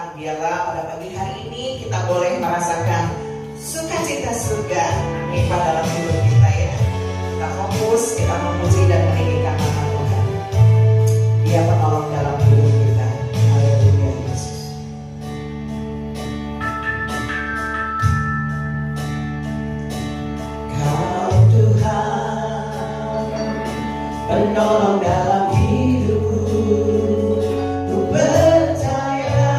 Tuhan, biarlah pada pagi hari ini kita boleh merasakan sukacita surga limpah dalam hidup kita ya. Kita fokus, kita memuji dan meninggikan nama Tuhan. Dia penolong dalam hidup kita. Haleluya Yesus. Kau Tuhan, penolong dalam hidupku. Ku percaya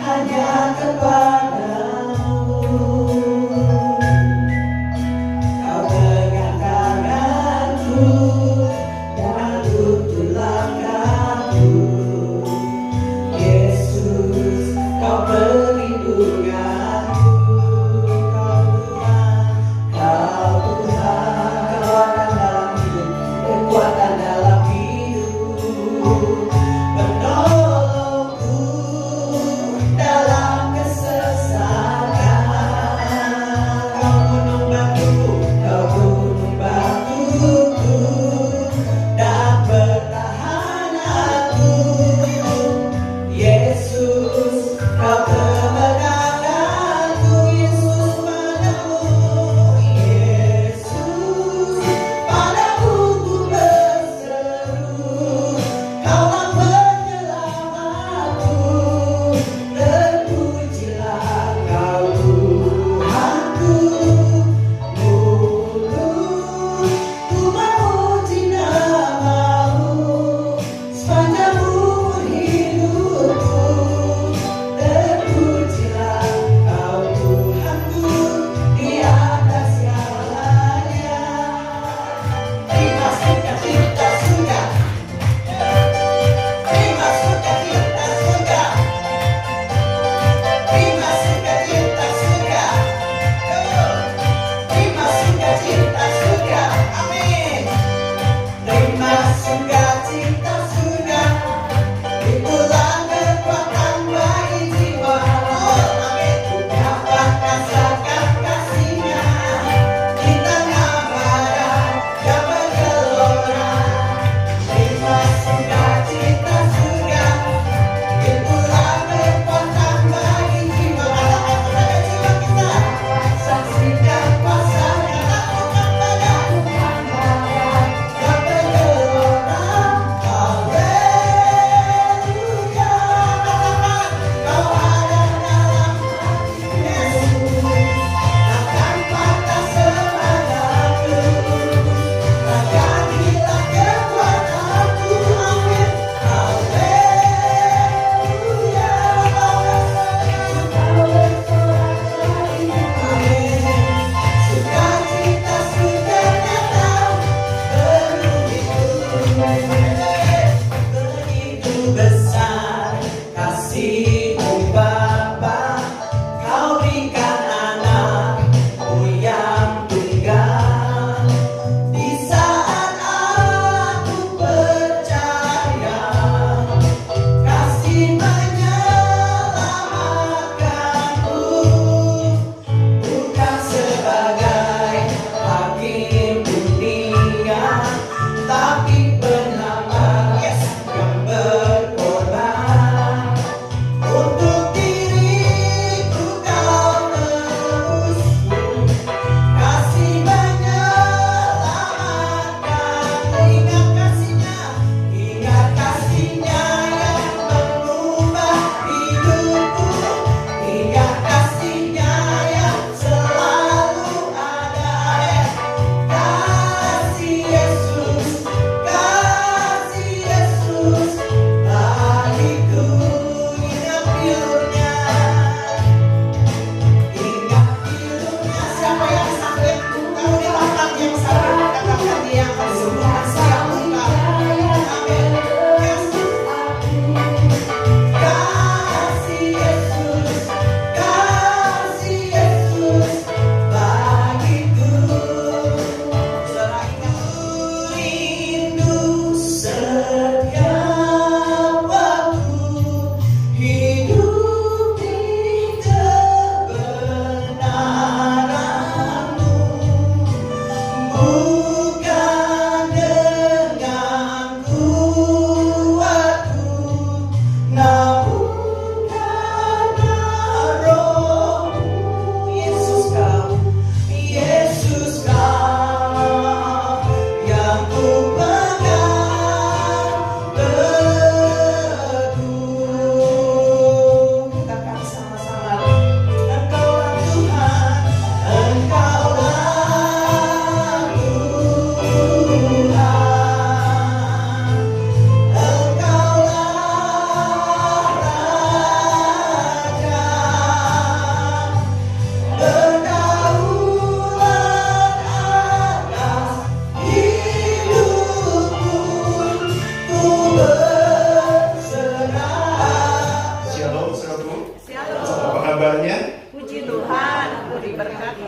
hanya kepadamu. Kau pegang tanganku.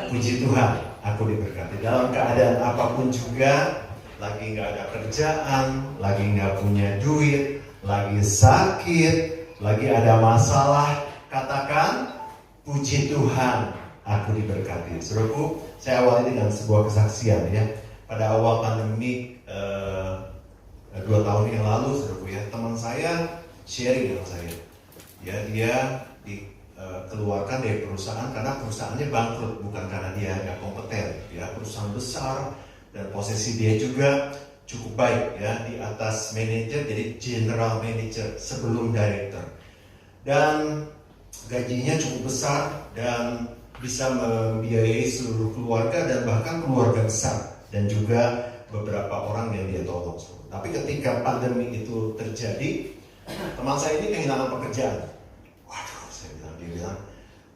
Puji Tuhan, aku diberkati. Dalam keadaan apapun juga, lagi nggak ada kerjaan, lagi nggak punya duit, lagi sakit, lagi ada masalah, katakan, puji Tuhan, aku diberkati. Saudaraku, saya awali dengan sebuah kesaksian ya. Pada awal pandemi 2 tahun yang lalu, saudaraku ya, teman saya sharing dengan saya. Ya, dia dikeluarkan dari perusahaan karena perusahaannya bangkrut, bukan karena dia nggak kompeten. Ya, perusahaan besar dan posisi dia juga cukup baik ya, di atas manajer, jadi general manager sebelum director. Dan gajinya cukup besar dan bisa membiayai seluruh keluarga dan bahkan keluarga besar dan juga beberapa orang yang dia tolong. Tapi ketika pandemi itu terjadi, teman saya ini kehilangan pekerjaan. Waduh, dia bilang,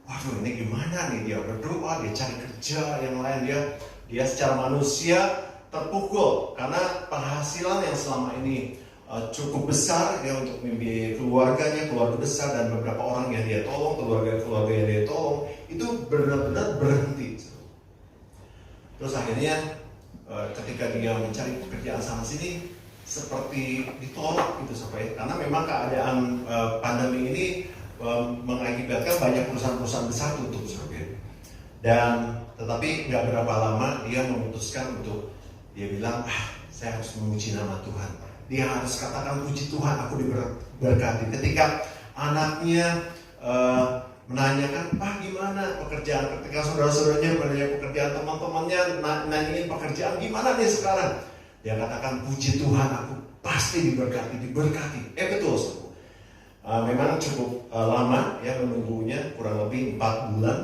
waduh ini gimana nih, dia berdoa, dia cari kerja yang lain, dia secara manusia terpukul karena penghasilan yang selama ini cukup besar ya untuk membiayai keluarganya, keluarga besar dan beberapa orang yang dia tolong, keluarga yang dia tolong itu benar-benar berhenti. Terus akhirnya ketika dia mencari pekerjaan sana sini seperti ditolak gitu sampai, karena memang keadaan pandemi ini mengakibatkan banyak perusahaan-perusahaan besar tutup sebenarnya. Dan tetapi nggak berapa lama dia memutuskan untuk, dia bilang, saya harus memuji nama Tuhan. Dia harus katakan puji Tuhan, aku diberkati. Ketika anaknya menanyakan, Pak gimana pekerjaan? Ketika saudara-saudaranya menanya pekerjaan, teman-temannya nanyain pekerjaan, gimana nih sekarang? Dia katakan, puji Tuhan, aku pasti diberkati. Betul. Memang cukup lama ya menunggunya, kurang lebih 4 bulan.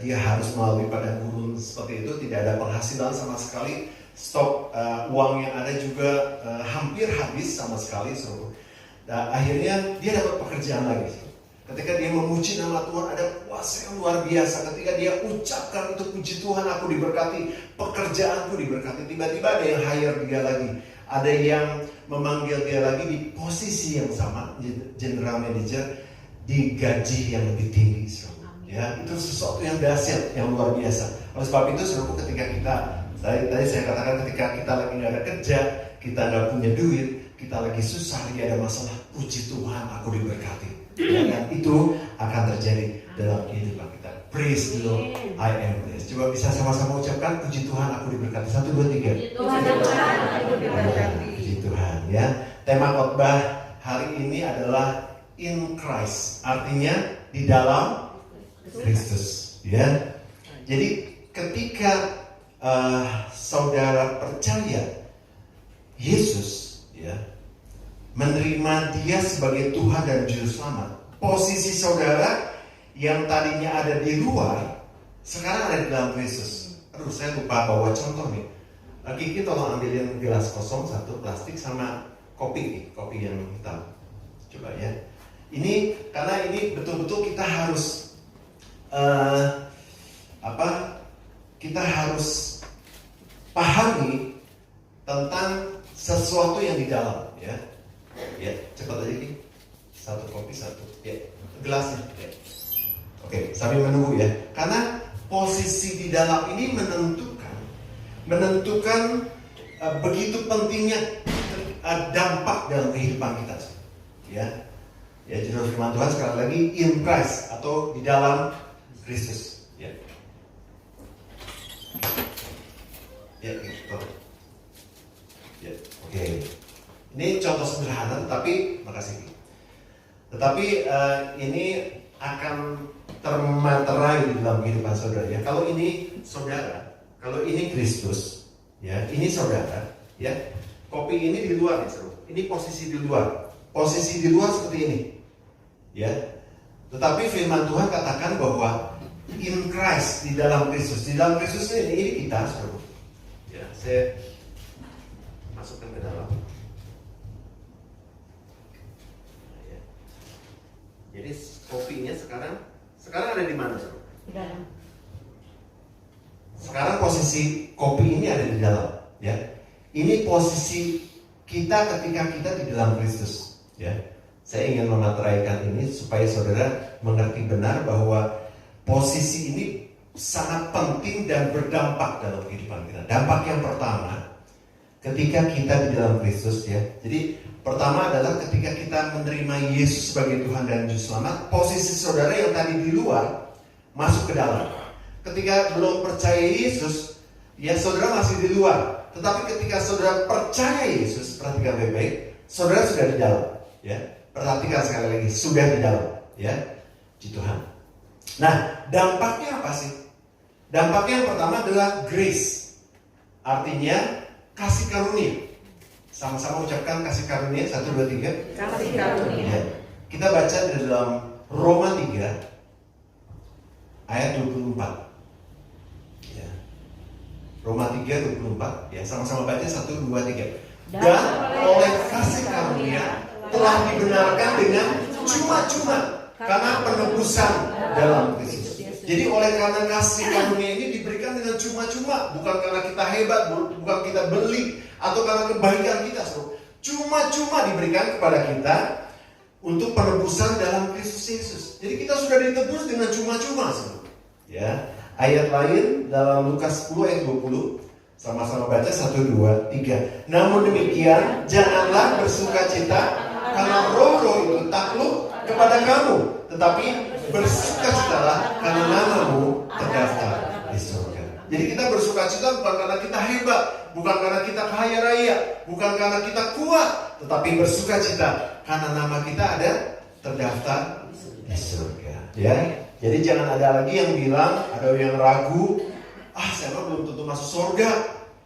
Dia harus melalui padang gurun seperti itu, tidak ada penghasilan sama sekali. Stok uang yang ada juga hampir habis sama sekali. Dan akhirnya dia dapat pekerjaan lagi. Ketika dia memuji nama Tuhan, ada kuasa yang luar biasa. Ketika dia ucapkan untuk puji Tuhan, aku diberkati, pekerjaanku diberkati. Tiba-tiba ada yang hire dia lagi. Ada yang memanggil dia lagi di posisi yang sama, general manager, di gaji yang lebih tinggi. Ya, itu sesuatu yang dahsyat, yang luar biasa. Oleh sebab itu, saudaraku, ketika kita, tadi saya katakan, ketika kita lagi nggak ada kerja, kita nggak punya duit, kita lagi susah, lagi ada masalah, puji Tuhan, aku diberkati. Dan itu akan terjadi dalam kehidupan kita. Praise the Lord, I am blessed. Coba bisa sama-sama ucapkan, puji Tuhan, aku diberkati. 1, 2, 3. Puji Tuhan ya. Tema khotbah hari ini adalah in Christ, artinya di dalam Kristus. Ya. Jadi ketika saudara percaya Yesus, ya, menerima dia sebagai Tuhan dan Juru Selamat, posisi saudara yang tadinya ada di luar, sekarang ada di dalam Kristus. Aduh, saya lupa bawa contoh nih. Kiki tolong ambilin gelas kosong satu plastik sama kopi yang hitam. Coba ya. Ini karena ini betul-betul kita harus kita harus pahami tentang sesuatu yang di dalam, ya. Ya, cepat aja nih. 1 kopi 1. Ya, gelasnya. Ya. Oke, sambil menunggu ya. Karena posisi di dalam ini menentukan begitu pentingnya dampak dalam kehidupan kita. Ya. Ya, judul firman Tuhan sekali lagi in Christ atau di dalam Kristus. Ya. Ya, gitu. Ya, oke. Ini contoh sederhana, tetapi ini akan termaterai di dalam kehidupan saudara. Ya, kalau ini saudara, kalau ini Kristus, ya, ini saudara, ya. Kopi ini di luar, ya, ini posisi di luar. Posisi di luar seperti ini, ya. Tetapi firman Tuhan katakan bahwa in Christ, di dalam Kristus ini kita, saudara. Ya, saya masukkan ke dalam. Jadi kopinya sekarang ada di mana, saudara? Di dalam. Sekarang posisi kopi ini ada di dalam, ya. Ini posisi kita ketika kita di dalam Kristus, ya. Saya ingin memateraikan ini supaya saudara mengerti benar bahwa posisi ini sangat penting dan berdampak dalam kehidupan kita. Dampak yang pertama, ketika kita di dalam Kristus ya. Jadi pertama adalah ketika kita menerima Yesus sebagai Tuhan dan Juru Selamat, posisi saudara yang tadi di luar masuk ke dalam. Ketika belum percaya Yesus, ya saudara masih di luar. Tetapi ketika saudara percaya Yesus, perhatikan baik-baik, saudara sudah di dalam. Ya, perhatikan sekali lagi, sudah di dalam. Ya, di Tuhan. Nah, dampaknya apa sih? Dampaknya yang pertama adalah grace. Artinya kasih karunia. Sama-sama ucapkan kasih karunia. 1, 2, 3. Kasih karunia. Ya. Kita baca di dalam Roma 3 ayat 24. Ya. Roma 3 24. Ya, sama-sama baca 1, 2, 3. Dan oleh kasih karunia telah dibenarkan dengan cuma-cuma karena penebusan dalam Kristus. Jadi oleh karena kasih karunia ini diberikan dengan cuma-cuma, bukan karena kita hebat, bukan kita beli atau karena kebaikan kita. Cuma-cuma diberikan kepada kita untuk penebusan dalam Kristus Yesus. Jadi kita sudah ditebus dengan cuma-cuma. Ya, ayat lain dalam Lukas 10 ayat 20. Sama-sama baca 1, 2, 3. Namun demikian janganlah bersukacita karena roh-roh itu takluk kepada kamu, tetapi bersukacitalah karena namamu terdaftar di surga. Jadi kita bersukacita bukan karena kita hebat, bukan karena kita kaya raya, bukan karena kita kuat, tetapi bersukacita karena nama kita ada terdaftar di surga. Ya, jadi jangan ada lagi yang bilang, ada yang ragu, saya belum tentu masuk surga,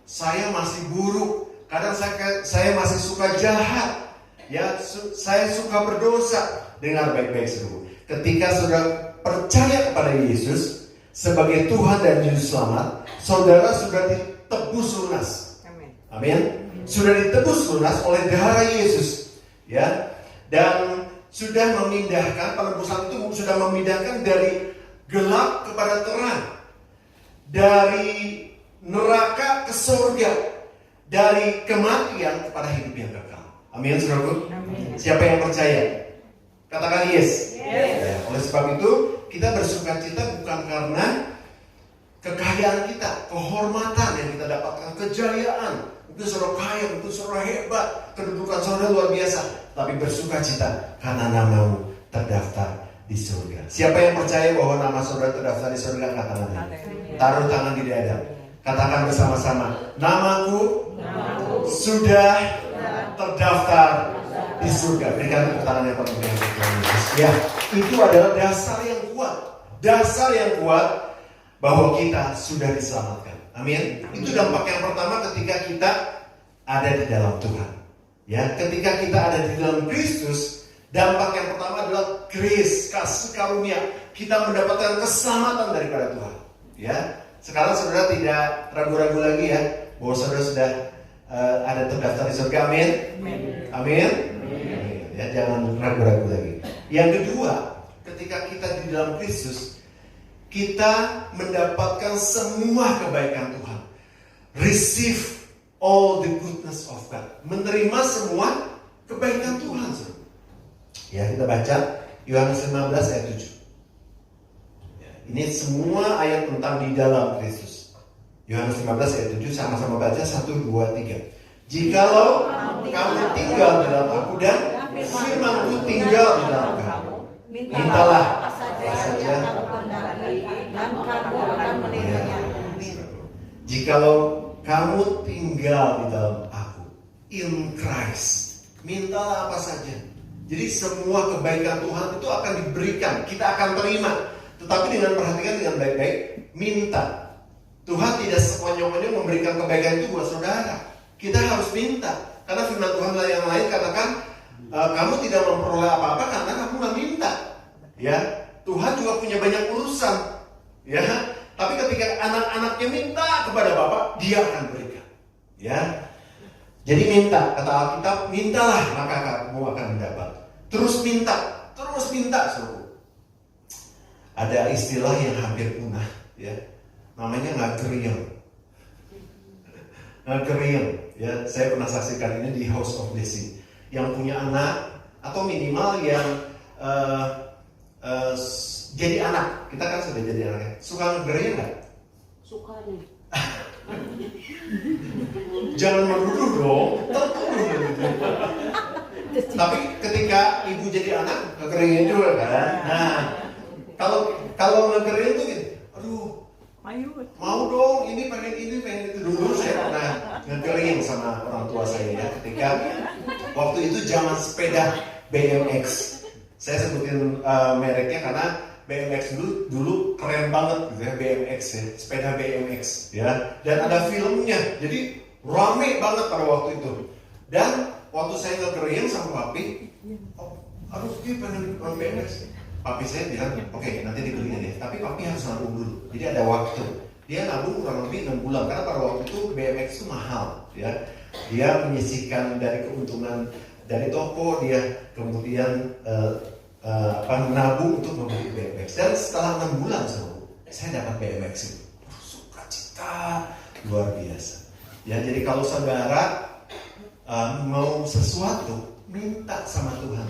saya masih buruk, kadang saya masih suka jahat, ya, saya suka berdosa. Dengar baik-baik seru. Ketika saudara percaya kepada Yesus sebagai Tuhan dan Juru Selamat, saudara sudah ditebus lunas. Amin. Sudah ditebus lunas oleh darah Yesus, ya, dan sudah memindahkan, penebusan itu sudah memindahkan dari gelap kepada terang, dari neraka ke surga, dari kematian kepada hidup yang kekal. Amin, saudaraku. Siapa yang percaya? Katakan yes. Ya, oleh sebab itu kita bersukacita bukan karena kekayaan kita, kehormatan yang kita dapatkan, kejayaan. Mungkin saudara kaya, mungkin saudara hebat, kedudukan saudara luar biasa, tapi bersukacita karena namamu terdaftar di surga. Siapa yang percaya bahwa nama saudara terdaftar di surga? Katakan. Taruh tangan di dada. Katakan bersama-sama. Namaku sudah terdaftar di surga. Berikan tepuk tangan yang paling meriah untuk Tuhan Yesus. Ya, itu adalah dasar yang kuat. Dasar yang kuat bahwa kita sudah diselamatkan. Amin. Itu dampak yang pertama ketika kita ada di dalam Tuhan. Ya, ketika kita ada di dalam Kristus, dampak yang pertama adalah grace, kasih karunia. Kita mendapatkan keselamatan daripada Tuhan. Ya, sekarang saudara tidak ragu-ragu lagi ya bahwa saudara sudah ada terdaftar di surga. Amin. Amin. Ya, jangan ragu-ragu lagi. Yang kedua, ketika kita di dalam Kristus, kita mendapatkan semua kebaikan Tuhan. Receive all the goodness of God. Menerima semua kebaikan Tuhan. Ya, kita baca Yohanes 15 ayat 7. Ya, ini semua ayat tentang di dalam Kristus. Yohanes 15 ayat 7, sama-sama baca 1, 2, 3. Jikalau kamu tinggal di dalam aku dan firman-Ku tinggal di dalam kamu, mintalah apa saja dan kamu akan menerimanya. Jikalau kamu tinggal di dalam aku, in Christ, mintalah apa saja. Jadi semua kebaikan Tuhan itu akan diberikan, kita akan terima. Tetapi dengan perhatikan dengan baik-baik, minta. Tuhan tidak sekonyong-konyong memberikan kebaikan itu buat saudara. Kita harus minta. Karena firman Tuhan yang lain katakan, kamu tidak memperoleh apa-apa karena kamu nggak minta. Ya, Tuhan juga punya banyak urusan. Ya, tapi ketika anak-anaknya minta kepada Bapa, Dia akan berikan. Ya, jadi minta. Kata Alkitab, mintalah maka kamu akan mendapat. Terus minta, terus minta. Ada istilah yang hampir punah, ya. Namanya ngageriang. Ngageriang, ya. Saya pernah saksikan ini di House of Blessing. Yang punya anak atau minimal yang Jadi anak, kita kan sudah jadi anak ya. Suka ngegeriin nggak? Suka nih. Jangan menuduh dong, tertuduh gitu. Tapi ketika ibu jadi anak, ngegeringin juga kan. Nah, kalau ngegeringin tuh gitu, aduh, mau dong, ini pengen itu. Dulu saya pernah ngegeringin sama orang tua saya ya, ketika waktu itu zaman sepeda BMX. Saya sebutin mereknya karena BMX dulu keren banget gitu ya, BMX ya, sepeda BMX ya. Dan ada filmnya, jadi rame banget pada waktu itu. Dan waktu saya ngegeringin sama papi, aduh dia pengen BMX. Papi saya bilang, oke, nanti dibeliin ya, tapi papi harus nabung dulu. Jadi ada waktu. Dia nabung kurang lebih 6 bulan karena pada waktu itu BMX itu mahal ya. Dia menyisihkan dari keuntungan dari toko, dia kemudian nabung untuk membeli BMX. Dan setelah 6 bulan saya dapat BMX itu. Sukacita luar biasa. Ya, jadi kalau saudara mau sesuatu, minta sama Tuhan.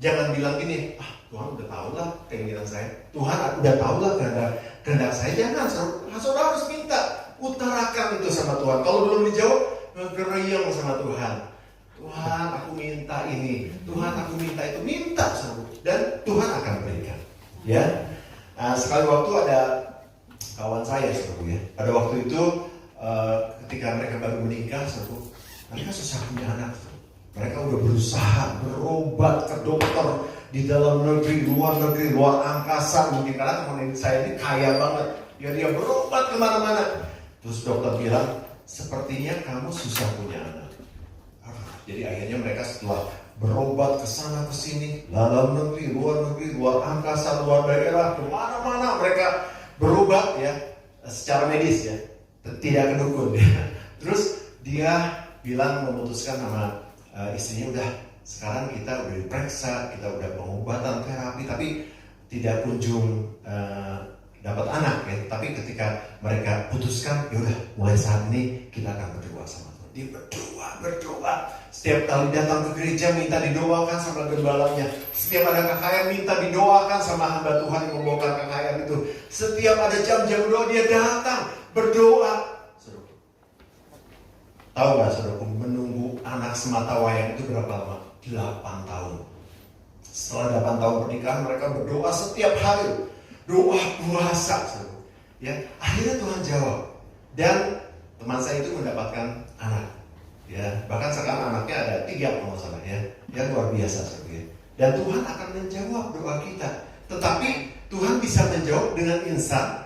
Jangan bilang gini, Tuhan udah tahu lah keinginan saya. Tuhan udah tahu lah kehendak saya. Jangan, saudara harus minta. Utarakan itu sama Tuhan. Kalau belum dijawab, ngeriang sama Tuhan. Tuhan, aku minta ini. Tuhan, aku minta itu. Minta sama. Dan Tuhan akan berikan. Ya. Sekali waktu ada kawan saya, ya. Pada waktu itu, ketika mereka baru menikah, mereka susah punya anak. Mereka udah berusaha berobat ke dokter di dalam negeri, luar angkasa mungkin, karena teman saya ini kaya banget. Dia berobat kemana-mana. Terus dokter bilang, sepertinya kamu susah punya anak. Jadi akhirnya mereka setelah berobat ke sana ke sini, dalam negeri, luar angkasa, luar daerah, kemana-mana mereka berobat ya, secara medis ya, tidak ke dukun ya. Terus dia bilang, memutuskan sama istrinya, udah sekarang kita udah diperiksa, kita udah pengobatan terapi, tapi tidak kunjung dapat anak ya. Tapi ketika mereka putuskan, ya udah mulai saat ini kita akan berdoa sama Tuhan. Dia berdoa. Setiap kali datang ke gereja minta didoakan sama gembalanya. Setiap ada KKR minta didoakan sama hamba Tuhan yang membawakan KKR itu. Setiap ada jam-jam doa dia datang berdoa. Tahu nggak saudaraku, menunggu anak semata wayang itu berapa lama? 8 tahun. Setelah 8 tahun pernikahan mereka berdoa setiap hari. Doa puasa. Ya, akhirnya Tuhan jawab. Dan teman saya itu mendapatkan anak. Ya, bahkan sekarang anaknya ada 3 kalau salah ya. Yang luar biasa ya. Dan Tuhan akan menjawab doa kita. Tetapi Tuhan bisa menjawab dengan instan.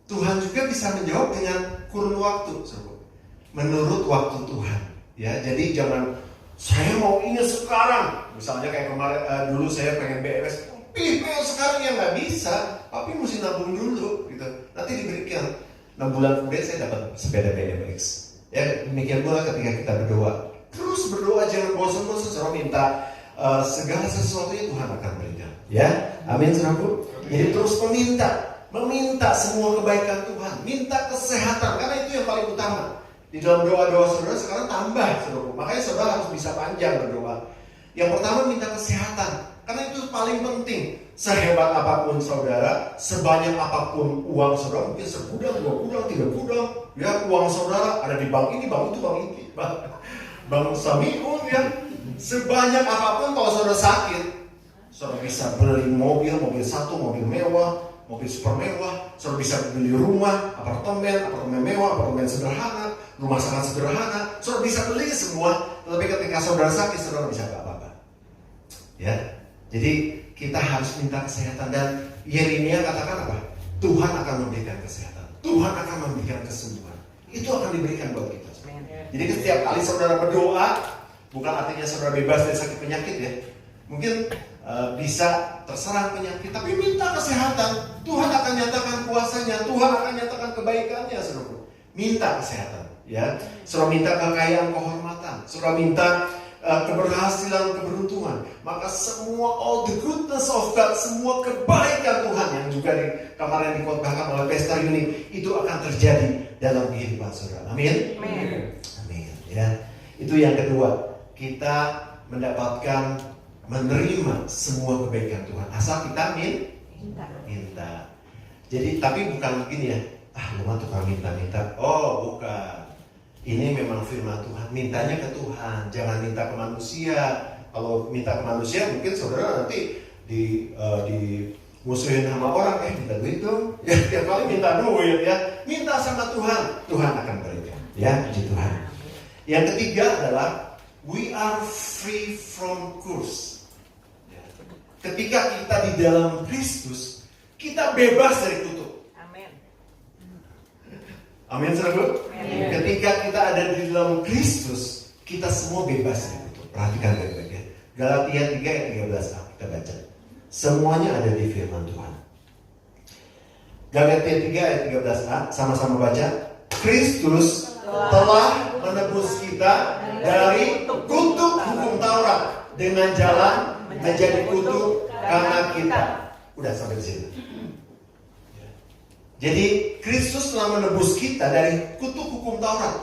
Tuhan juga bisa menjawab dengan kurun waktu. Menurut waktu Tuhan. Ya, jadi jangan saya mau ini sekarang. Misalnya kayak kemarin dulu saya pengen BMX. Sekarang ya nggak bisa. Tapi mesti nabung dulu gitu. Nanti diberikan. 6 bulan kemudian saya dapat sepeda BMX. Ya, demikian pula ketika kita berdoa. Terus berdoa, jangan bosan-bosan. Saudara minta segala sesuatunya Tuhan akan berikan. Ya, amin saudaraku. Jadi terus meminta semua kebaikan Tuhan. Minta kesehatan, karena itu yang paling utama. Di dalam doa-doa saudara sekarang tambah saudara. Makanya saudara harus bisa panjang berdoa. Yang pertama minta kesehatan, karena itu paling penting. Sehebat apapun saudara, sebanyak apapun uang saudara, mungkin segudang, 2 gudang, 3 gudang, ya uang saudara ada di bank ini, bank itu, bank Samiun ya. Sebanyak apapun kalau saudara sakit, saudara bisa beli mobil 1, mobil mewah, mobil super mewah, saudara bisa beli rumah, apartemen mewah, apartemen sederhana, rumah sangat sederhana, saudara bisa beli semua. Tetapi ketika saudara sakit, saudara bisa gak apa-apa. Ya, jadi kita harus minta kesehatan. Dan Yeremia katakan apa? Tuhan akan memberikan kesehatan. Tuhan akan memberikan kesembuhan. Itu akan diberikan buat kita. Jadi setiap kali saudara berdoa, bukan artinya saudara bebas dari sakit penyakit ya. Mungkin bisa terserang penyakit, tapi minta kesehatan. Tuhan akan nyatakan kuasanya. Tuhan akan nyatakan kebaikannya, saudara. Minta kesehatan. Ya, saudara minta kekayaan, kehormatan. Saudara minta keberhasilan, keberuntungan. Maka semua all the goodness of God, semua kebaikan Tuhan yang juga kemarin dikotbahkan oleh Pastor Yuni, itu akan terjadi dalam kehidupan saudara. Amin. Amin. Ya, itu yang kedua. Kita mendapatkan, menerima semua kebaikan Tuhan. Asal kita Minta. Jadi tapi bukan begini ya. Lu mah tukang minta-minta. Oh, bukan. Ini memang firman Tuhan. Mintanya ke Tuhan, jangan minta ke manusia. Kalau minta ke manusia mungkin saudara nanti musuhin sama orang, minta duit dong. Ya, tiap kali minta duit ya. Minta sama Tuhan, Tuhan akan berikan. Ya, puji Tuhan. Yang ketiga adalah we are free from curse. Ya. Ketika kita di dalam Kristus, kita bebas dari kutuk. Amin, saudara. Ketika kita ada di dalam Kristus, kita semua bebas dari kutuk. Perhatikan baik-baik ya. Galatia 3 ayat 13a kita baca. Semuanya ada di firman Tuhan. Galatia 3 ayat 13a, sama-sama baca. Kristus telah menebus kita dari kutuk hukum Taurat dengan jalan menjadi kutuk karena kita. Udah sampai di sini. Jadi Kristus telah menebus kita dari kutuk hukum Taurat.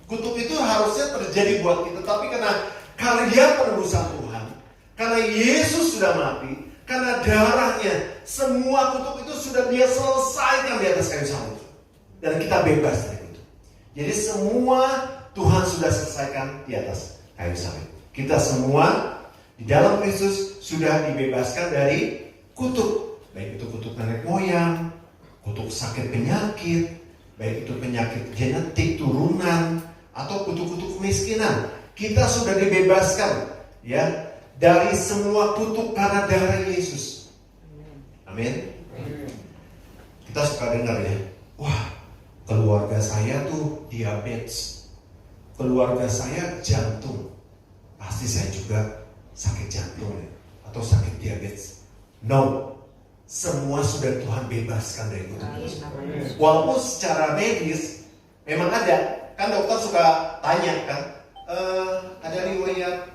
Kutuk itu harusnya terjadi buat kita, tapi karena karya penebusan Tuhan, karena Yesus sudah mati, karena darahnya, semua kutuk itu sudah Dia selesaikan di atas kayu salib. Dan kita bebas dari kutuk. Jadi semua Tuhan sudah selesaikan di atas kayu salib. Kita semua di dalam Kristus sudah dibebaskan dari kutuk. Baik itu kutuk nenek moyang, kutuk sakit penyakit, baik itu penyakit genetik turunan atau kutuk-kutuk kemiskinan. Kita sudah dibebaskan ya dari semua kutuk karena darah Yesus. Amin. Kita suka dengar ya, wah keluarga saya tuh diabetes, keluarga saya jantung, pasti saya juga sakit jantung ya, atau sakit diabetes. No. Semua sudah Tuhan bebaskan dari kutuk itu. Walaupun secara medis memang ada, kan dokter suka tanya kan, ada riwayat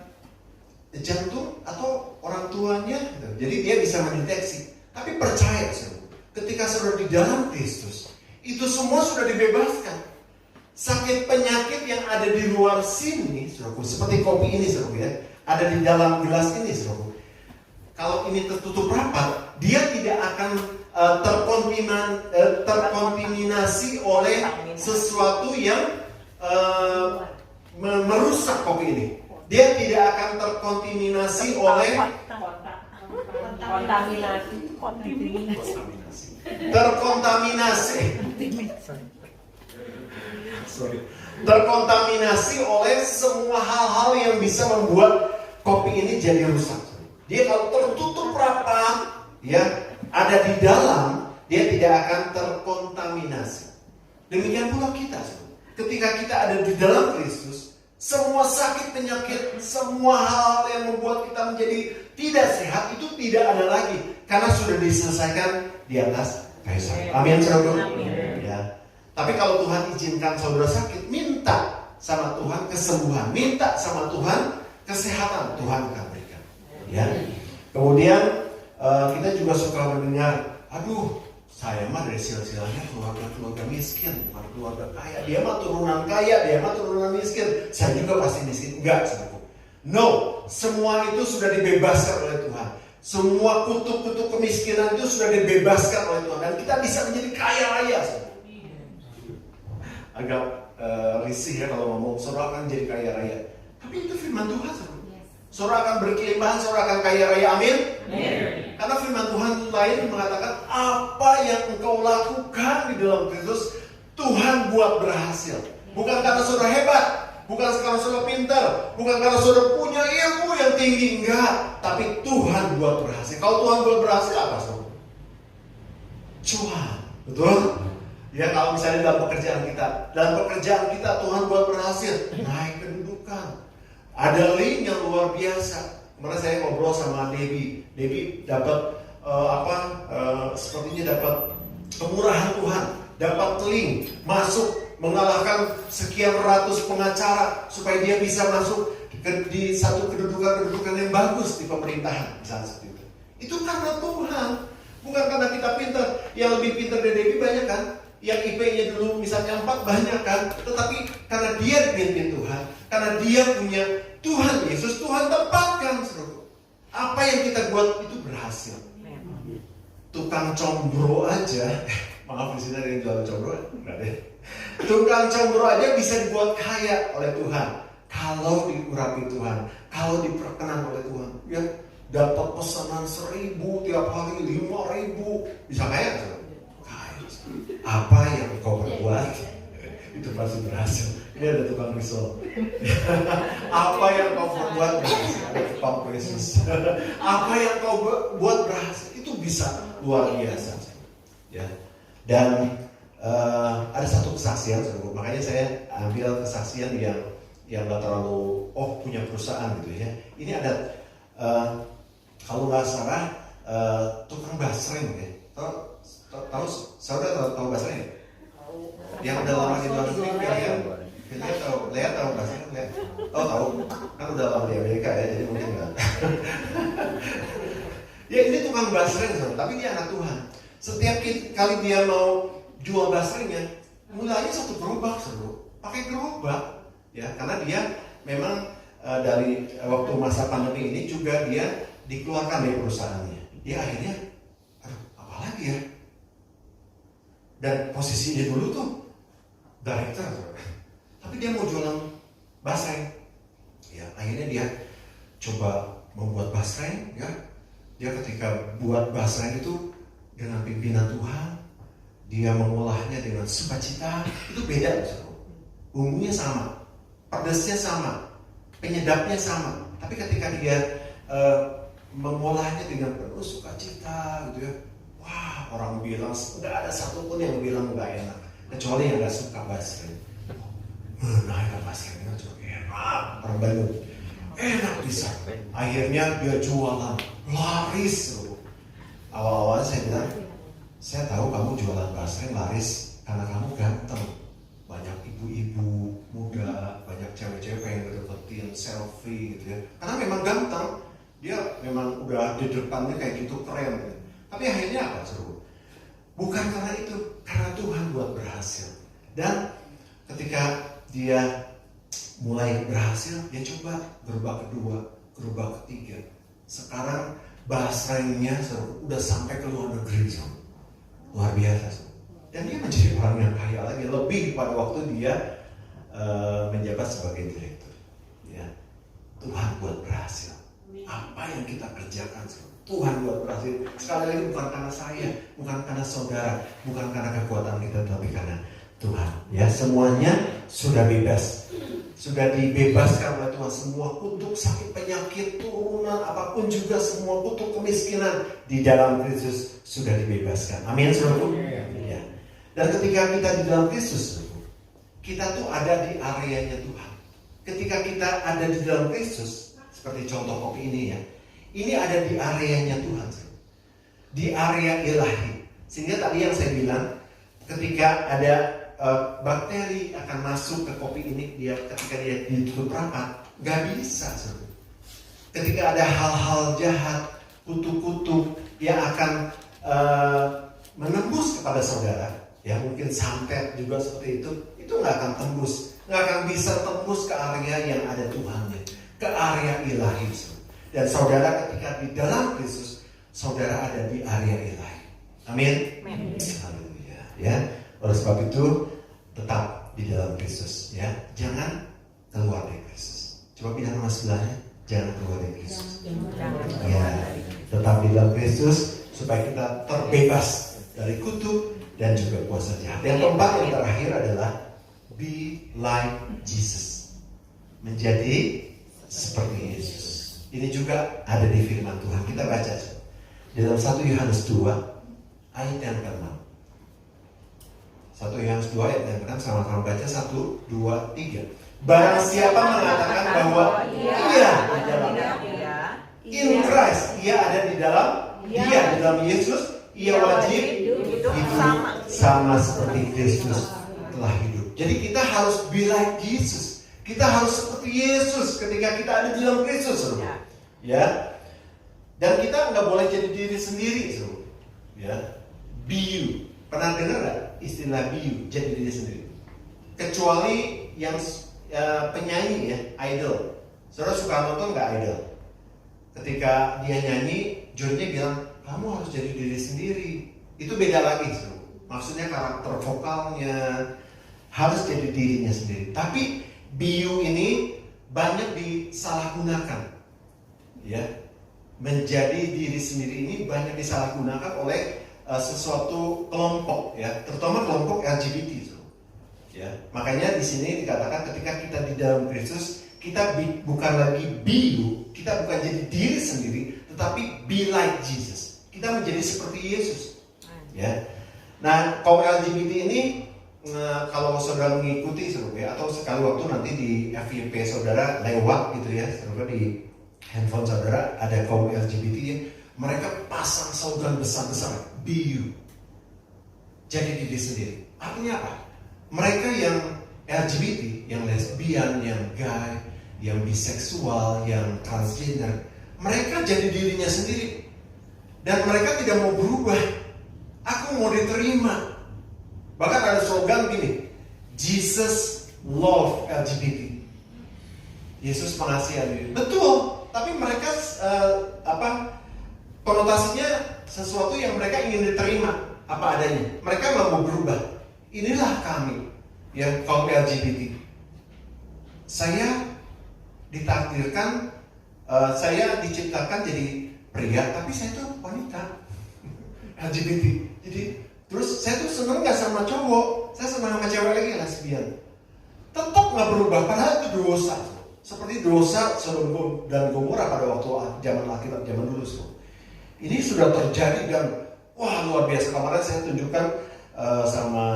jantung atau orang tuanya, jadi dia bisa mendeteksi. Tapi percaya saudara, ketika saudara di dalam Kristus, itu semua sudah dibebaskan. Sakit penyakit yang ada di luar sini, saudara, seperti kopi ini saudara ya, ada di dalam gelas ini saudara. Kalau ini tertutup rapat, dia tidak akan terkontaminasi oleh sesuatu yang merusak kopi ini. Dia tidak akan terkontaminasi oleh terkontaminasi oleh semua hal-hal yang bisa membuat kopi ini jadi rusak. Dia kalau tertutup rapat, ya ada di dalam, dia tidak akan terkontaminasi. Demikian pula kita, ketika kita ada di dalam Kristus, semua sakit penyakit, semua hal yang membuat kita menjadi tidak sehat itu tidak ada lagi, karena sudah diselesaikan di atas kayu salib. Amin, saudara. Ya. Tapi kalau Tuhan izinkan saudara sakit, minta sama Tuhan kesembuhan, minta sama Tuhan kesehatan, Tuhan akan berikan. Ya. Kemudian kita juga suka mendengar, aduh, saya mah dari silsilahnya keluarga miskin, bukan keluarga kaya. Dia mah turunan kaya, dia mah turunan miskin. Saya juga pasti miskin. Enggak, saudaraku. No, semua itu sudah dibebaskan oleh Tuhan. Semua kutuk-kutuk kemiskinan itu sudah dibebaskan oleh Tuhan, dan kita bisa menjadi kaya raya. Agak risih ya kalau ngomong saudara akan jadi kaya raya. Tapi itu firman Tuhan, saudara. Saudara akan berkelimpahan, saudara akan kaya raya, amin? Karena firman Tuhan lain mengatakan, apa yang engkau lakukan di dalam Kristus, Tuhan buat berhasil. Bukan karena saudara hebat, bukan karena saudara pintar, bukan karena saudara punya ilmu yang tinggi, enggak. Tapi Tuhan buat berhasil. Kalau Tuhan buat berhasil, apa saudara? Cuan, betul? Ya kalau misalnya dalam pekerjaan kita Tuhan buat berhasil, naik kedudukan. Ada link yang luar biasa. Kemarin saya ngobrol sama Debbie dapat sepertinya dapat kemurahan Tuhan, dapat link masuk mengalahkan sekian ratus pengacara supaya dia bisa masuk di satu kedudukan yang bagus di pemerintahan, misalnya seperti itu. Itu karena Tuhan, bukan karena kita pintar. Yang lebih pintar dari Debbie banyak kan? Yang IP-nya dulu misalnya 4 banyak kan? Tetapi karena dia dipimpin Tuhan, karena dia punya Tuhan Yesus, Tuhan tempatkan. Apa yang kita buat itu berhasil. tukang combro aja, maaf di sini ada yang jual combro, enggak deh. Tukang combro aja bisa dibuat kaya oleh Tuhan kalau diurapi Tuhan, kalau diperkenan oleh Tuhan. Ya, dapat pesanan 1.000 tiap hari, 5.000, bisa kaya kan? Kaya. Apa yang kau perbuat itu pasti berhasil. Ini ada tukang risol. Apa yang kau perbuat berhasil. Ada tukang Yesus. Apa yang kau buat berhasil itu bisa luar biasa. Ya. Dan ada satu kesaksian, makanya saya ambil kesaksian yang nggak terlalu punya perusahaan gitu ya. Ini ada kalau nggak salah tukang basreng ya. Tahu saudara tahu basreng ya? Yang udah lama di luar negeri Lea tahu basreng? Tahu kan udah lama di Amerika ya, jadi mungkin nggak. Ya ini tukang basreng, tapi dia anak Tuhan. Setiap kali dia mau jual basrengnya, mulanya satu gerobak pakai gerobak ya, karena dia memang dari waktu masa pandemi ini juga dia dikeluarkan dari perusahaannya. Dia akhirnya, apa lagi ya? Dan posisinya dulu tuh director, tapi dia mau jualan basreng. Ya, akhirnya dia coba membuat basreng ya. Dia ketika buat basreng itu dengan pimpinan Tuhan, dia mengolahnya dengan sukacita, itu beda loh. Bumbunya sama, pedasnya sama, penyedapnya sama. Tapi ketika dia mengolahnya dengan penuh sukacita gitu ya, wah, orang bilang nggak ada satupun yang bilang nggak enak, kecuali yang nggak suka basreng. Nah, basrengnya juga enak, orang Bandung enak bisa. Akhirnya dia jualan laris loh. Awal-awal saya bilang, saya tahu kamu jualan basreng laris karena kamu ganteng. Banyak ibu-ibu muda, banyak cewek-cewek yang ngedeketin selfie gitu ya. Karena memang ganteng, dia memang udah di depannya kayak gitu keren. Gitu. Tapi akhirnya apa seru? Bukan karena itu, karena Tuhan buat berhasil. Dan ketika dia mulai berhasil, dia coba gerobak kedua, gerobak ketiga. Sekarang basrengnya udah sampai ke luar negeri, luar biasa. Dan dia menjadi orang yang kaya lagi, lebih pada waktu dia menjabat sebagai direktur. Ya, Tuhan buat berhasil. Apa yang kita kerjakan, Tuhan buat berhasil. Sekali lagi bukan karena saya, bukan karena saudara, bukan karena kekuatan kita, tapi karena Tuhan. Ya, semuanya sudah bebas. Sudah dibebaskan oleh Tuhan. Semua kutuk sakit, penyakit, turunan, apapun juga, semua kutuk kemiskinan di dalam Kristus sudah dibebaskan. Amin, saudaraku. Ya. Dan ketika kita di dalam Kristus, kita tuh ada di areanya Tuhan. Ketika kita ada di dalam Kristus, seperti contoh kopi ini ya, ini ada di areanya Tuhan, di area ilahi. Sehingga tadi yang saya bilang, ketika ada bakteri akan masuk ke kopi ini, ketika dia ditutup rapat, nggak bisa. Ketika ada hal-hal jahat, kutu-kutu yang akan menembus kepada saudara, ya mungkin santet juga seperti itu nggak akan tembus, nggak akan bisa tembus ke area yang ada Tuhannya, ke area ilahi. Dan saudara ketika di dalam Kristus, saudara ada di area ilahi. Amin. Haleluya. Ya. Oleh sebab itu tetap di dalam Kristus, ya. Jangan keluar dari Kristus. Coba pindah sama sebelahnya, jangan keluar dari Kristus. Ya, tetap di dalam Kristus supaya kita terbebas dari kutuk dan juga kuasa jahat. Yang keempat, yang terakhir adalah be like Jesus. Menjadi seperti Yesus. Ini juga ada di firman Tuhan. Kita baca di dalam 1 Yohanes 2 ayat yang ke-6. 1 Yohanes 2 ayat yang ke-6, sama-sama baca 1, 2, 3. Barang siapa mengatakan bahwa ia adalah in Christ, ia ada di dalam dia, di dalam Yesus, ia wajib hidup sama seperti Kristus telah hidup. Jadi kita harus be like Jesus. Kita harus seperti Yesus ketika kita ada di dalam Kristus, ya. Dan kita nggak boleh jadi diri sendiri, ya. Be you. Pernah dengar nggak istilah be you, jadi diri sendiri? Kecuali yang penyanyi ya, idol. Saudara suka nonton nggak idol? Ketika dia nyanyi, jurinya bilang, kamu harus jadi diri sendiri. Itu beda lagi, saudara. Maksudnya karakter vokalnya harus jadi dirinya sendiri. Tapi biu ini banyak disalahgunakan, ya. Menjadi diri sendiri ini banyak disalahgunakan oleh sesuatu kelompok, ya, terutama kelompok LGBT, ya. Makanya di sini dikatakan ketika kita di dalam Kristus, kita bukan lagi biu, kita bukan jadi diri sendiri, tetapi be like Jesus. Kita menjadi seperti Yesus, ya. Nah, kaum LGBT ini kalau saudara mengikuti, saudara, ya, atau sekali waktu nanti di FYP saudara lewat gitu ya, saudara, di handphone saudara ada kaum LGBT ya, mereka pasang slogan besar-besar, be you, jadi diri sendiri. Artinya apa? Mereka yang LGBT, yang lesbian, yang gay, yang biseksual, yang transgender, mereka jadi dirinya sendiri dan mereka tidak mau berubah. Aku mau diterima. Bahkan ada slogan gini, Jesus love LGBT. Yesus mengasihi. Betul, tapi mereka konotasinya sesuatu yang mereka ingin diterima apa adanya. Mereka nggak mau berubah. Inilah kami, ya, kaum LGBT. Saya ditakdirkan, saya diciptakan jadi pria, tapi saya tuh wanita. LGBT. Jadi terus saya tuh seneng nggak sama cowok, saya senang sama cewek lagi, lesbian. Tetap nggak berubah, padahal itu dosa. Seperti dosa Sodom dan Gomora pada waktu zaman Alkitab, zaman dulu. Ini sudah terjadi dan wah, luar biasa. Kemarin saya tunjukkan sama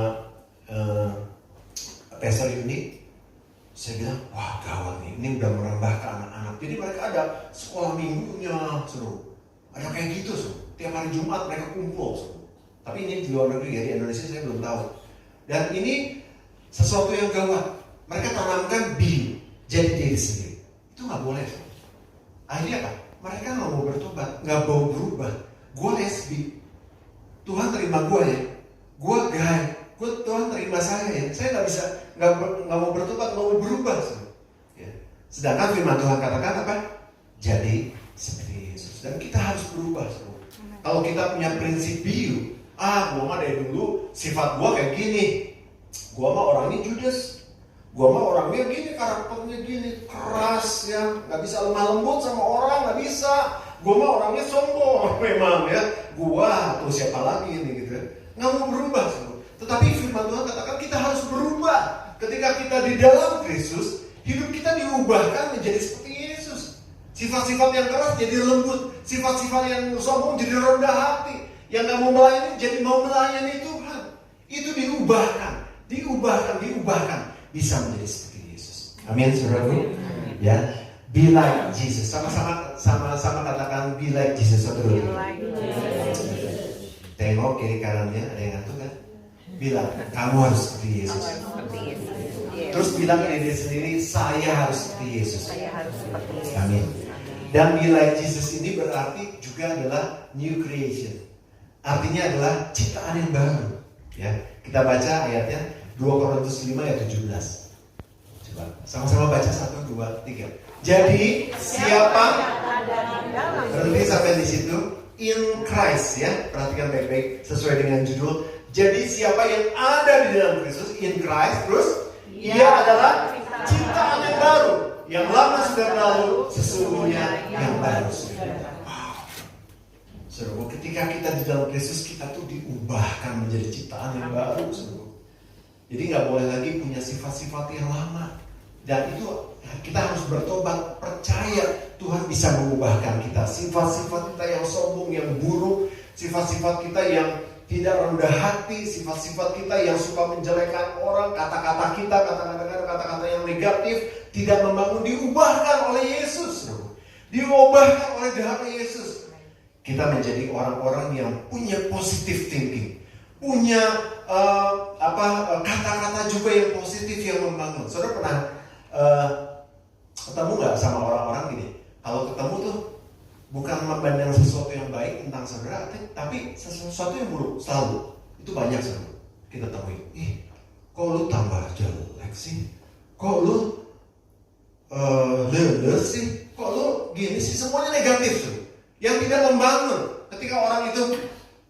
pastor ini, saya bilang, wah gawat nih, ini udah merambah ke anak-anak. Jadi mereka ada sekolah minggunya, seru. Ada kayak gitu, seru. Tiap hari Jumat mereka kumpul, seru. Tapi ini di luar negeri, ya, di Indonesia saya belum tahu. Dan ini sesuatu yang gawat. Mereka tanamkan biu, jadi diri sendiri. Itu nggak boleh, seru. Akhirnya apa? Mereka nggak mau bertobat, nggak mau berubah. Gue lesbi, Tuhan terima gue ya. Gue gay, Tuhan terima saya ya. Saya nggak mau bertobat, nggak mau berubah. Ya. Sedangkan firman Tuhan katakan apa? Jadi seperti Yesus. Dan kita harus berubah. Kalau kita punya prinsip biu, gue mah dari dulu sifat gue kayak gini. Gue mah orangnya judes. Gue mah orangnya gini, karakternya gini, keras ya, nggak bisa lemah lembut sama orang, nggak bisa. Gue mah orangnya sombong memang ya. Gue terus siapa lagi ini gitu, nggak mau berubah. Tetapi firman Tuhan katakan kita harus berubah. Ketika kita di dalam Kristus, hidup kita diubahkan menjadi seperti Yesus. Sifat-sifat yang keras jadi lembut, sifat-sifat yang sombong jadi rendah hati, yang nggak mau melayani jadi mau melayani Tuhan. Itu diubahkan, bisa menjadi seperti Yesus. Amin, saudaraku. Ya, be like Jesus. Sama katakan be like Jesus. Satu dulu. Tengok kiri kanannya, ada yang ngantuk kan? Bilang, kamu harus seperti Yesus. Terus bilang ke diri sendiri, saya harus seperti Yesus. Amin. Dan be like Jesus ini berarti juga adalah new creation. Artinya adalah ciptaan yang baru. Ya, kita baca ayatnya 2 Korintus 5 ayat 17. Coba sama-sama baca 1, 2, 3. Jadi siapa berhenti sampai di situ, in Christ ya, perhatikan baik-baik sesuai dengan judul. Jadi siapa yang ada di dalam Kristus, in Christ, terus ia adalah ciptaan yang baru. Yang lama sudah berlalu, sesungguhnya yang baru sudah. Saudara, ketika kita di dalam Kristus, kita tuh diubahkan menjadi ciptaan yang baru, saudara. Jadi nggak boleh lagi punya sifat-sifat yang lama. Dan itu kita harus bertobat, percaya Tuhan bisa mengubahkan kita. Sifat-sifat kita yang sombong, yang buruk, sifat-sifat kita yang tidak rendah hati, sifat-sifat kita yang suka menjelekkan orang, kata-kata kita, kata-kata yang negatif, tidak membangun, diubahkan oleh Yesus. Diubahkan oleh darah Yesus. Kita menjadi orang-orang yang punya positive thinking, punya kata-kata juga yang positif yang membangun. Saudara pernah ketemu nggak sama orang-orang gini? Kalau ketemu tuh bukan memandang sesuatu yang baik tentang saudara, tapi sesuatu yang buruk selalu. Itu banyak saudara kita temui. Kok lu tambah jelek sih? Kok lu leles sih? Kok lu gini sih? Semuanya negatif tuh, yang tidak membangun. Ketika orang itu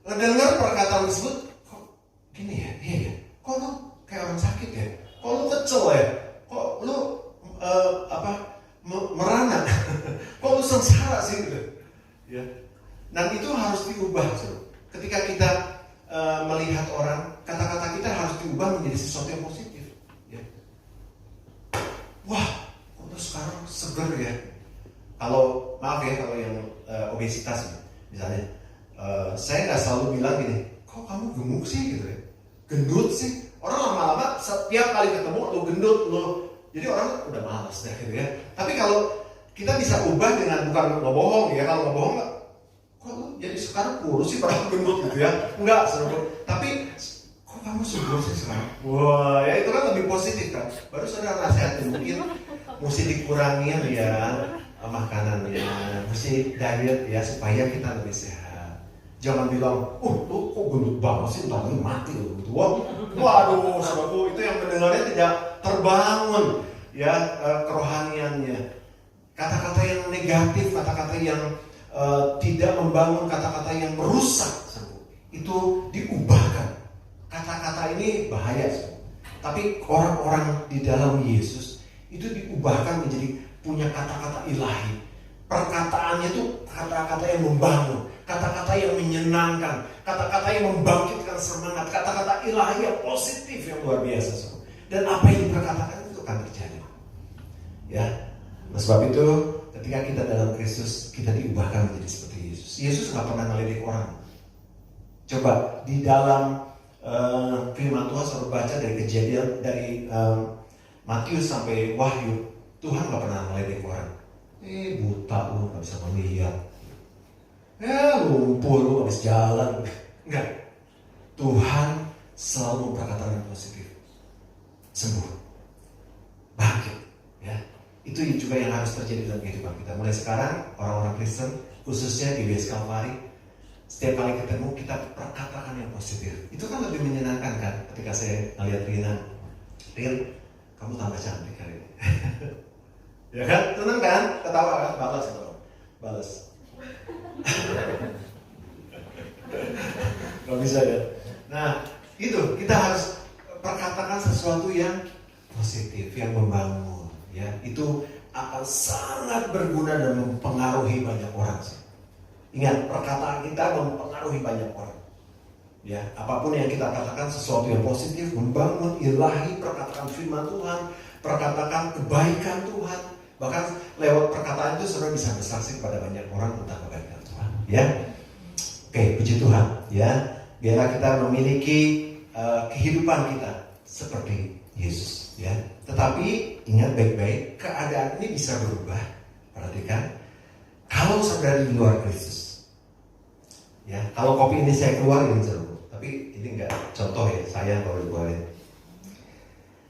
mendengar perkataan tersebut, kok gini ya, iya ya, kok lu kayak orang sakit ya, kok lu kecel ya, kok lu merana, kok lu sengsara sih gitu. Ya. Dan itu harus diubah. Ketika kita melihat orang, kata-kata kita harus diubah menjadi sesuatu yang positif. Ya. Wah, kok lu sekarang seger ya. Kalau maaf ya, kalau yang obesitas misalnya, saya nggak selalu bilang gini, kok kamu gemuk sih gitu ya, gendut sih. Orang lama-lama setiap kali ketemu lu gendut, jadi orang udah malas deh gitu ya. Tapi kalau kita bisa ubah dengan bukan ngebohong ya, kalau ngebohong kok lu jadi sekarang kurus sih padahal gendut gitu ya, enggak seru. Tapi kok kamu subur sih sekarang? Wah, ya itu kan lebih positif kan. Baru saudara nasihatin, mungkin mesti dikurangin ya makanannya, mesti diet ya supaya kita lebih sehat. Jangan bilang, lu kok gendut banget sih, entar lagi mati lu gitu. Waduh, sahabatku, itu yang mendengarnya tidak terbangun ya kerohaniannya. Kata-kata yang negatif, kata-kata yang tidak membangun, kata-kata yang merusak, itu diubahkan. Kata-kata ini bahaya, tapi orang-orang di dalam Yesus itu diubahkan menjadi punya kata-kata ilahi. Perkataannya itu kata-kata yang membangun, kata-kata yang menyenangkan, kata-kata yang membangkitkan semangat, kata-kata ilahi yang positif yang luar biasa. Dan apa yang diperkatakan itu akan terjadi. Ya, nah, sebab itu ketika kita dalam Kristus, kita diubahkan menjadi seperti Yesus. Yesus nggak pernah ngeledek orang. Coba di dalam firman Tuhan selalu baca dari Kejadian, dari Matius sampai Wahyu, Tuhan nggak pernah ngeledek orang. Buta lu nggak bisa melihat, lumpuh lu nggak bisa jalan. Enggak. Tuhan selalu memperkatakan yang positif. Sembuh, bangkit, ya. Itu juga yang harus terjadi dalam kehidupan kita. Mulai sekarang orang-orang Kristen, khususnya di WS Kalvari, setiap kali ketemu kita perkatakan yang positif. Itu kan lebih menyenangkan kan? Ketika saya melihat Rina, kamu tambah cantik hari ini. Ya kan? Senang kan? Ketawa kan? Balas. Gak bisa ya. Nah, itu kita harus perkatakan sesuatu yang positif, yang membangun. Ya, itu akan sangat berguna dan mempengaruhi banyak orang. Ingat, perkataan kita mempengaruhi banyak orang. Ya, apapun yang kita katakan sesuatu yang positif, membangun, ilahi, perkataan firman Tuhan, perkataan kebaikan Tuhan. Bahkan lewat perkataan itu saudara bisa bersaksi kepada banyak orang tentang kebaikan Tuhan. Ya, oke, puji Tuhan. Ya, biarlah kita memiliki kehidupan kita seperti Yesus. Ya, tetapi ingat baik-baik, keadaan ini bisa berubah. Perhatikan, kalau saudara di luar Kristus. Ya, kalau kopi ini saya keluarin saudara, tapi ini enggak contoh ya, saya baru keluarin.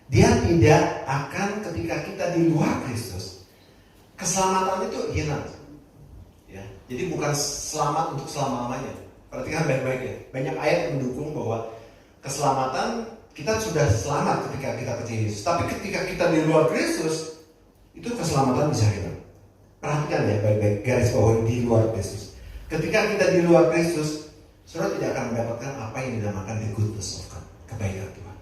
Dia tidak akan ketika kita di luar Kristus, keselamatan itu hilang. Ya, jadi bukan selamat untuk selama-lamanya. Perhatikan baik-baik ya. Banyak ayat mendukung bahwa keselamatan kita sudah selamat ketika kita percaya Yesus. Tapi ketika kita di luar Kristus, itu keselamatan bisa hilang. Perhatikan ya baik-baik, garis bawah di luar Kristus. Ketika kita di luar Kristus, saudara tidak akan mendapatkan apa yang dinamakan the goodness of God, kebaikan Tuhan.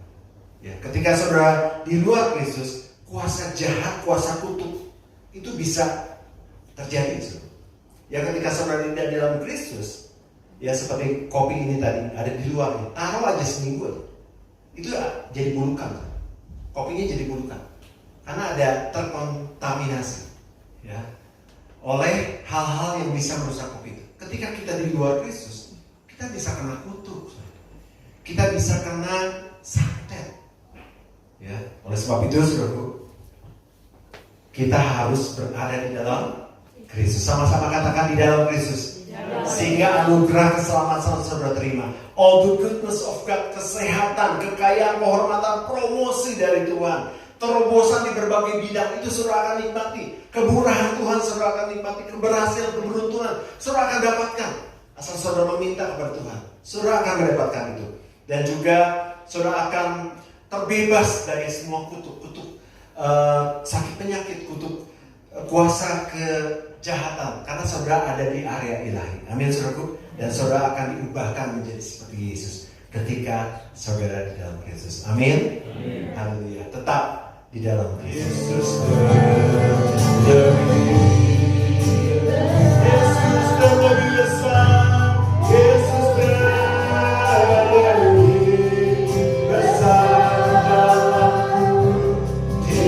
Ya, ketika saudara di luar Kristus, kuasa jahat, kuasa kutuk itu bisa terjadi. Ya, ketika saudara tidak di dalam Kristus, ya seperti kopi ini tadi ada di luar, taruh aja seminggu, itu jadi bulukan. Kopinya jadi bulukan karena ada terkontaminasi ya oleh hal-hal yang bisa merusak kopi itu. Ketika kita di luar Kristus, kita bisa kena kutuk, kita bisa kena santet. Ya, oleh sebab itu saudaraku, kita harus berada di dalam Kristus. Sama-sama katakan di dalam Kristus. Sehingga anugerah keselamatan saudara terima. All the goodness of God, kesehatan, kekayaan, kehormatan, promosi dari Tuhan, terobosan di berbagai bidang itu saudara akan nikmati. Kemurahan Tuhan saudara akan nikmati. Keberhasilan, keberuntungan saudara akan dapatkan. Asal saudara meminta kepada Tuhan, saudara akan mendapatkan itu. Dan juga saudara akan terbebas dari semua kutuk sakit penyakit, kutuk kuasa kejahatan karena saudara ada di area ilahi. Amin saudaraku. Dan saudara akan diubahkan menjadi seperti Yesus ketika saudara di dalam Kristus. Amin. Haleluya. Tetap di dalam Kristus. Yesus terlebih besar. Yesus terlebih besar dalamku, di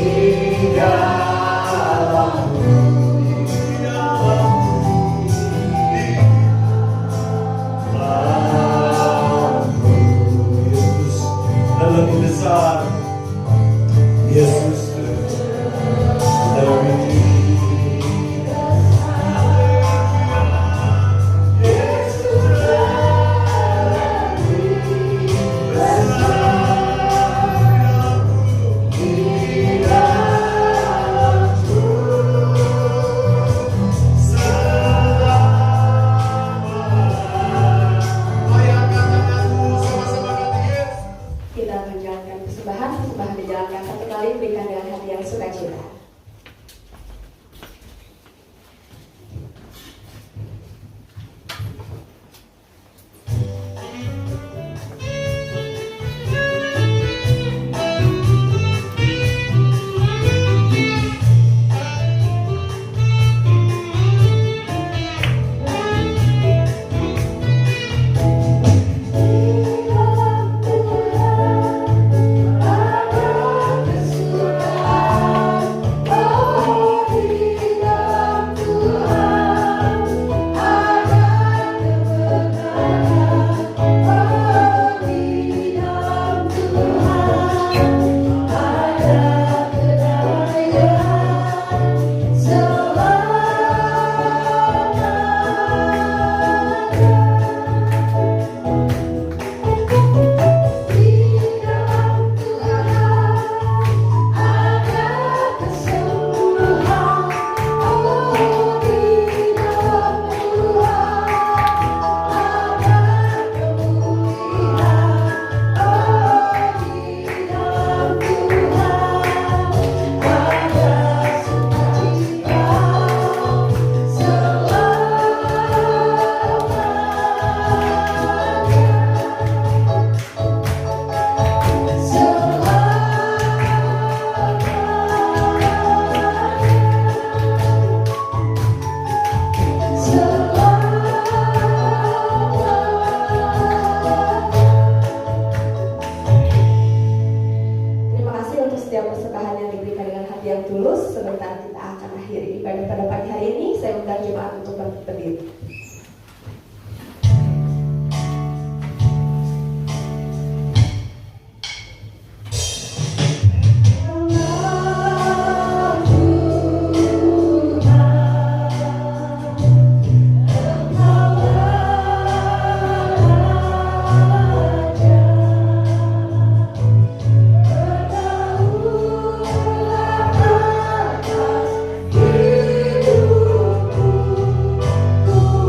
dalamku, di dalamku, di dalamku. Yesus terlebih besar. Yesus terlebih persembahan dijalankan satu kali, berikan dengan hati yang sukacita. Sebentar kita akan akhiri ibadah pada pagi hari ini. Saya undang jemaat untuk berdiri. Ku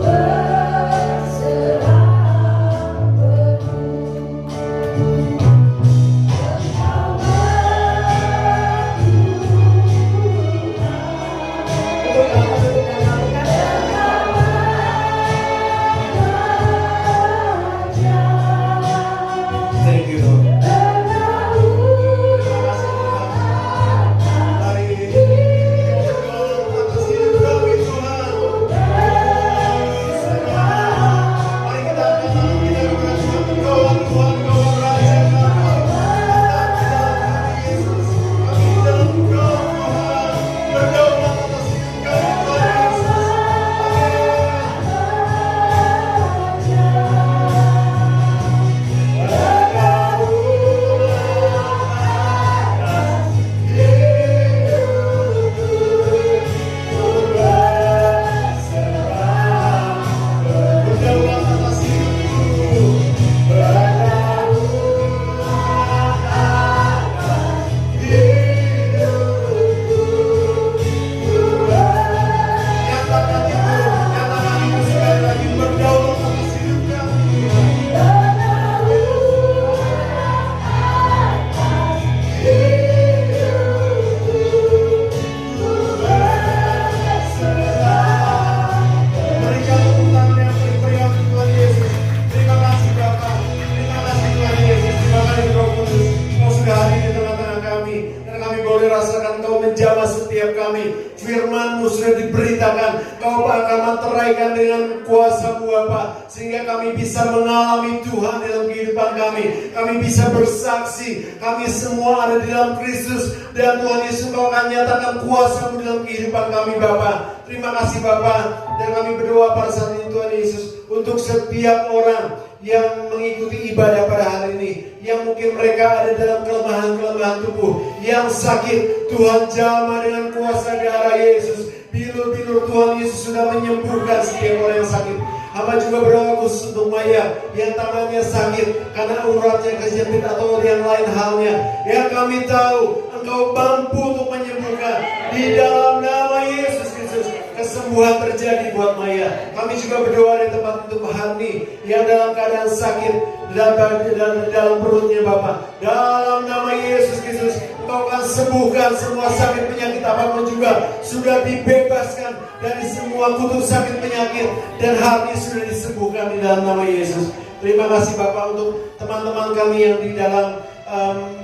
dimateraikan dengan kuasa-Mu Bapa, sehingga kami bisa mengalami Tuhan dalam kehidupan kami. Kami bisa bersaksi, kami semua ada di dalam Kristus, dan Tuhan Yesus Engkau akan nyatakan kuasa-Mu dalam kehidupan kami Bapa. Terima kasih Bapa, dan kami berdoa pada saat ini Tuhan Yesus, untuk setiap orang yang mengikuti ibadah pada hari ini, yang mungkin mereka ada dalam kelemahan-kelemahan tubuh, yang sakit, Tuhan jamah dengan kuasa darah Yesus. Bilur-bilur Tuhan Yesus sudah menyembuhkan setiap orang yang sakit. Hamba juga berdoa khusus untuk Maya yang tangannya sakit karena uratnya kejepit atau yang lain halnya. Ya, kami tahu Engkau mampu untuk menyembuhkan. Di dalam nama Yesus Kristus, kesembuhan terjadi buat Maya. Kami juga berdoa di tempat untuk Hani yang dalam keadaan sakit dalam perutnya Bapak. Dalam nama Yesus Kristus, Engkau akan sembuhkan semua sakit penyakit apapun juga. Sudah dibebaskan dari semua kutuk sakit penyakit, dan hati sudah disembuhkan di dalam nama Yesus. Terima kasih Bapak untuk teman-teman kami yang di dalam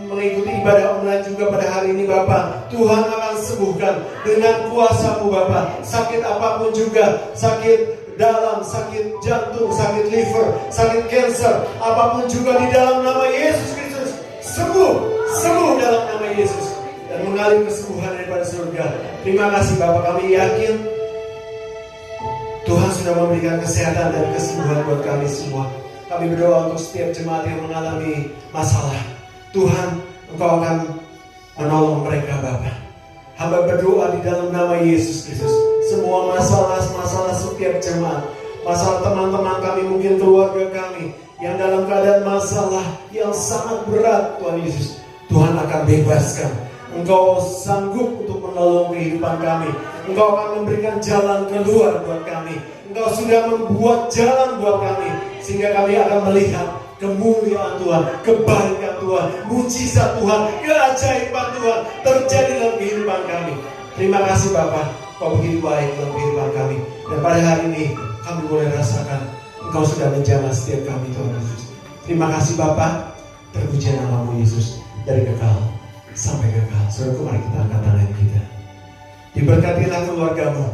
mengikuti ibadah online juga pada hari ini Bapak. Tuhan akan sembuhkan dengan kuasa-Mu Bapak. Sakit apapun juga, sakit dalam, sakit jantung, sakit liver, sakit cancer, apapun juga di dalam nama Yesus Kristus, sembuh dalam nama Yesus, dan mengalir kesembuhan daripada surga. Terima kasih Bapak, kami yakin Tuhan sudah memberikan kesehatan dan kesembuhan buat kami semua. Kami berdoa untuk setiap jemaat yang mengalami masalah. Tuhan, Engkau akan menolong mereka Bapak. Hamba berdoa di dalam nama Yesus Kristus, semua masalah setiap jemaat, masalah teman-teman kami, mungkin keluarga kami yang dalam keadaan masalah yang sangat berat, Tuhan Yesus, Tuhan akan bebaskan. Engkau sanggup untuk menolong kehidupan kami. Engkau akan memberikan jalan keluar buat kami. Engkau sudah membuat jalan buat kami, sehingga kami akan melihat kemuliaan Tuhan, kebaikan Tuhan, mujizat Tuhan, keajaiban Tuhan terjadi dalam kehidupan kami. Terima kasih Bapak, Kau begitu baik dalam kehidupan kami. Dan pada hari ini kami boleh rasakan Engkau sudah menjamah setiap kami Tuhan Yesus. Terima kasih Bapak, terpuji nama-Mu Yesus, dari kekal sampai kekal. Saudaraku, mari kita angkat tangan kita. Diberkatilah keluargamu,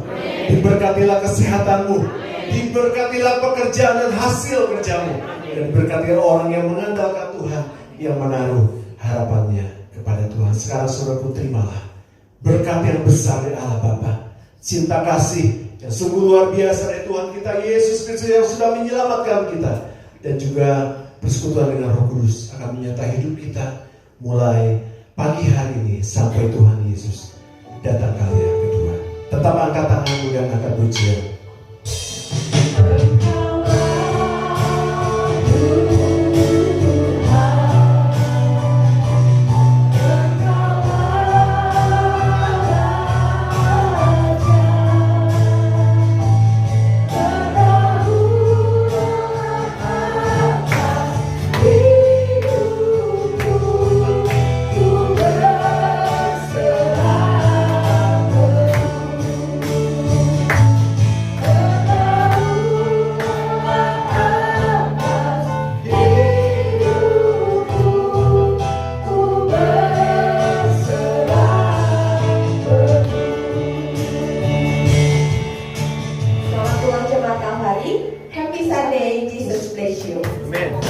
diberkatilah kesehatanmu, diberkatilah pekerjaan dan hasil kerjamu, dan diberkatilah orang yang mengandalkan Tuhan, yang menaruh harapannya kepada Tuhan. Sekarang saudaraku, terimalah berkat yang besar dari Allah Bapa, cinta kasih yang sungguh luar biasa dari Tuhan kita Yesus Kristus yang sudah menyelamatkan kita, dan juga persekutuan dengan Roh Kudus akan menyertai hidup kita mulai pagi hari ini sampai Tuhan Yesus datang kali yang kedua. Tetap angkat tanganmu dan angkat pujian. Happy Sunday, Jesus bless you. Amen.